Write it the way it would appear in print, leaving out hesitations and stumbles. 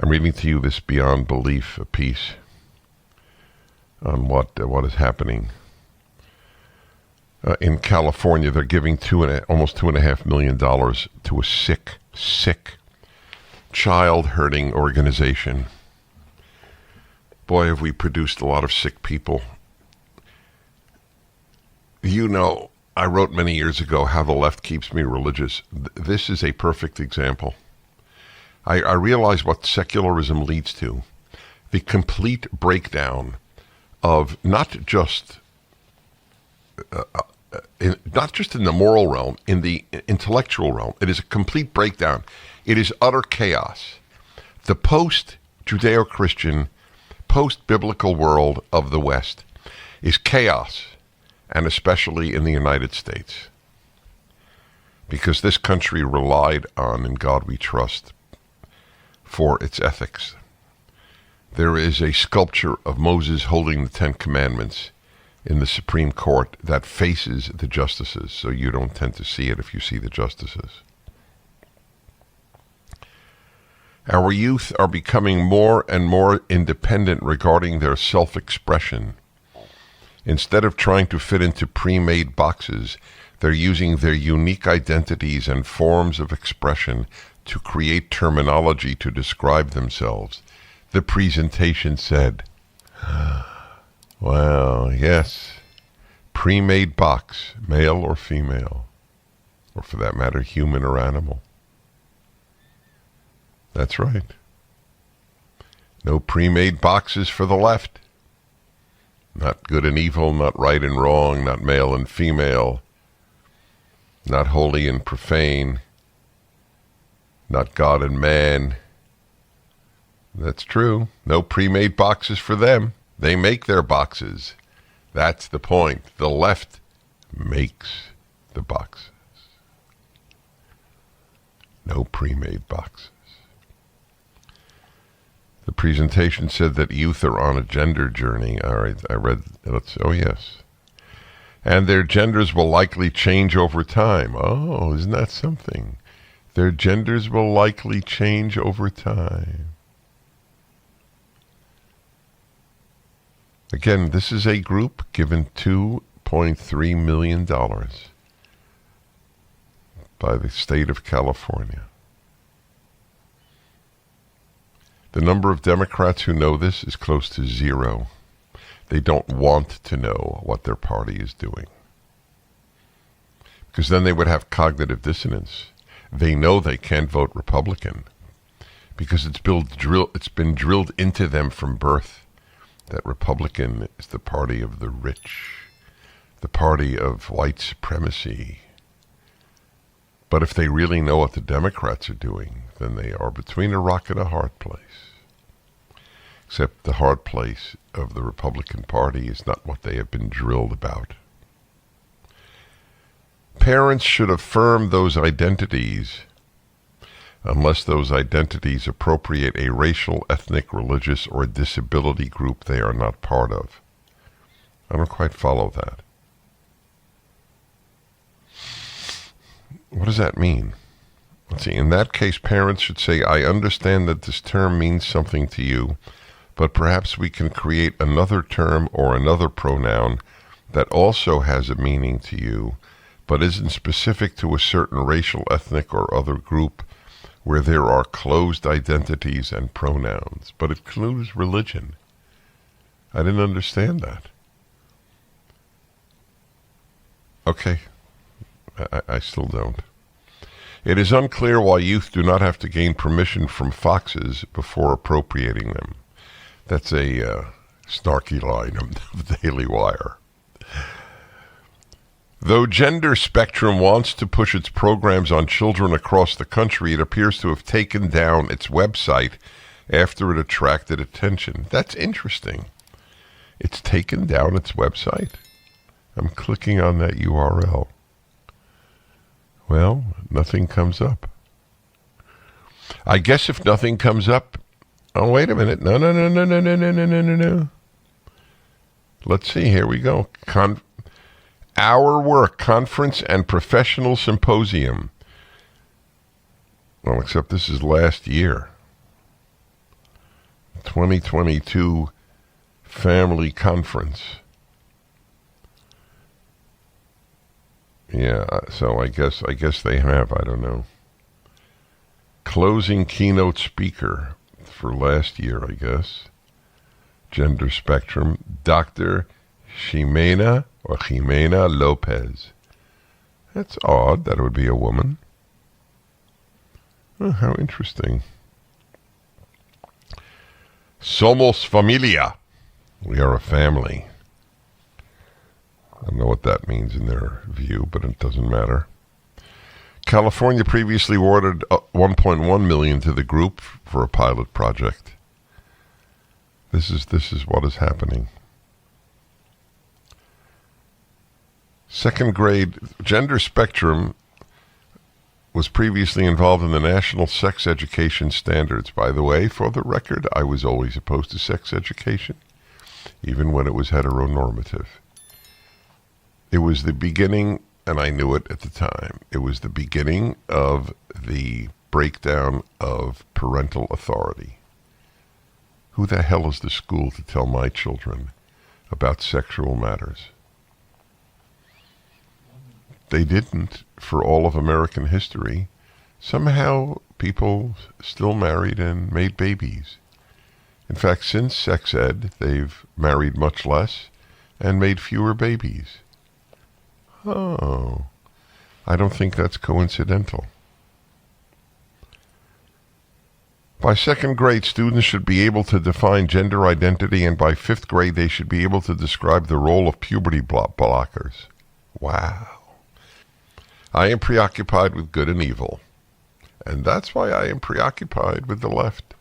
I'm reading to you this beyond belief piece on what is happening. In California, they're giving almost $2.5 million to a sick child hurting organization. Boy, have we produced a lot of sick people. You know, I wrote many years ago how the left keeps me religious. This is a perfect example. I realize what secularism leads to. The complete breakdown of not just in the moral realm, in the intellectual realm. It is a complete breakdown. It is utter chaos. The post-Judeo-Christian, post-biblical world of the West is chaos, and especially in the United States. Because this country relied on "In God We Trust" for its ethics. There is a sculpture of Moses holding the Ten Commandments in the Supreme Court that faces the justices, so you don't tend to see it if you see the justices. Our youth are becoming more and more independent regarding their self-expression. Instead of trying to fit into pre-made boxes, they're using their unique identities and forms of expression to create terminology to describe themselves. The presentation said, well, yes, pre-made box, male or female, or for that matter, human or animal. That's right. No pre-made boxes for the left. Not good and evil, not right and wrong, not male and female, not holy and profane, not God and man. That's true. No pre-made boxes for them. They make their boxes. That's the point. The left makes the boxes. No pre-made boxes. The presentation said that youth are on a gender journey. All right, I read, oh yes. And their genders will likely change over time. Oh, isn't that something? Their genders will likely change over time. Again, this is a group given $2.3 million by the state of California. The number of Democrats who know this is close to zero. They don't want to know what their party is doing, because then they would have cognitive dissonance. They know they can't vote Republican because it's been drilled into them from birth that Republican is the party of the rich, the party of white supremacy. But if they really know what the Democrats are doing, then they are between a rock and a hard place. Except the hard place of the Republican Party is not what they have been drilled about. Parents should affirm those identities unless those identities appropriate a racial, ethnic, religious, or disability group they are not part of. I don't quite follow that. What does that mean? Let's see. In that case, parents should say, I understand that this term means something to you, but perhaps we can create another term or another pronoun that also has a meaning to you, but isn't specific to a certain racial, ethnic, or other group where there are closed identities and pronouns, but it includes religion. I didn't understand that. Okay, I still don't. It is unclear why youth do not have to gain permission from foxes before appropriating them. That's a snarky line of the Daily Wire. Though Gender Spectrum wants to push its programs on children across the country, it appears to have taken down its website after it attracted attention. That's interesting. It's taken down its website. I'm clicking on that URL. Well, nothing comes up. I guess if nothing comes up, oh, wait a minute. No. Let's see. Here we go. Our Work Conference and Professional Symposium. Well, except this is last year. 2022 Family Conference. Yeah, so I guess they have, I don't know. Closing keynote speaker for last year, I guess. Gender spectrum, Dr. Ximena Lopez. That's odd that it would be a woman. Oh, how interesting. Somos familia. We are a family. I don't know what that means in their view, but it doesn't matter. California previously awarded $1.1 million to the group for a pilot project. This is what is happening. Second grade gender spectrum was previously involved in the national sex education standards. By the way, for the record, I was always opposed to sex education, even when it was heteronormative. It was the beginning, and I knew it at the time, it was the beginning of the breakdown of parental authority. Who the hell is the school to tell my children about sexual matters? They didn't for all of American history. Somehow people still married and made babies. In fact, since sex ed, they've married much less and made fewer babies. Oh, I don't think that's coincidental. By second grade, students should be able to define gender identity, and by fifth grade, they should be able to describe the role of puberty blockers. Wow. I am preoccupied with good and evil, and that's why I am preoccupied with the left.